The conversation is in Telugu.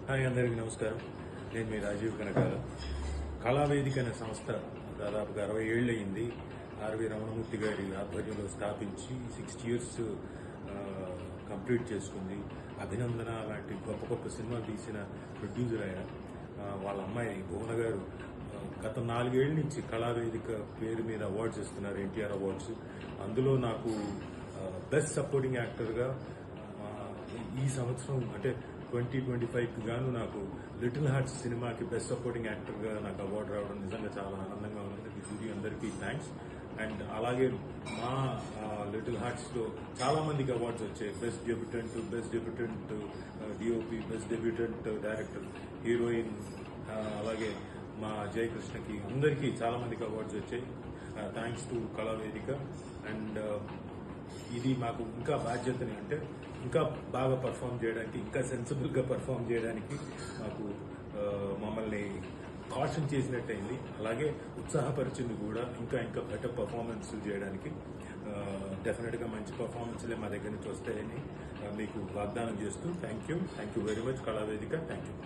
హాయ్, అందరికీ నమస్కారం. నేను మీ రాజీవ్ కనకాల. కళావేదిక అనే సంస్థ దాదాపుగా 60 ఏళ్ళు అయింది. ఆర్వి రమణమూర్తి గారి ఆధ్వర్యంలో స్థాపించి 60 ఇయర్స్ కంప్లీట్ చేసుకుంది. అభినందన లాంటి గొప్ప గొప్ప సినిమాలు తీసిన ప్రొడ్యూసర్ ఆయన. వాళ్ళ అమ్మాయి భువన గారు గత 4 ఏళ్ల నుంచి కళావేదిక పేరు మీద అవార్డ్స్ ఇస్తున్నారు, ఎన్టీఆర్ అవార్డ్స్. అందులో నాకు బెస్ట్ సపోర్టింగ్ యాక్టర్గా ఈ సంవత్సరం అంటే 2025కి గాను నాకు లిటిల్ హార్ట్స్ సినిమాకి బెస్ట్ సపోర్టింగ్ యాక్టర్గా నాకు అవార్డు రావడం నిజంగా చాలా ఆనందంగా ఉంది. జూరీ అందరికీ థ్యాంక్స్. అండ్ అలాగే మా లిటిల్ హార్ట్స్లో చాలా మందికి అవార్డ్స్ వచ్చాయి. Best debutant DOP, best debutant director, heroine, అలాగే మా జయకృష్ణకి అందరికీ చాలా మందికి అవార్డ్స్ వచ్చాయి. Thanks to కళావేదిక. అండ్ ఇది మాకు ఇంకా బాధ్యతని, అంటే ఇంకా బాగా పర్ఫామ్ చేయడానికి, ఇంకా సెన్సిబుల్గా పర్ఫామ్ చేయడానికి మాకు మమ్మల్ని కాషన్ చేసినట్టయింది. అలాగే ఉత్సాహపరిచింది కూడా, ఇంకా ఇంకా బెటర్ పర్ఫార్మెన్స్ చేయడానికి. డెఫినెట్గా మంచి పర్ఫార్మెన్స్లే మా దగ్గర నుంచి వస్తాయని మీకు వాగ్దానం చేస్తూ thank you very much Kalavedika. Thank you.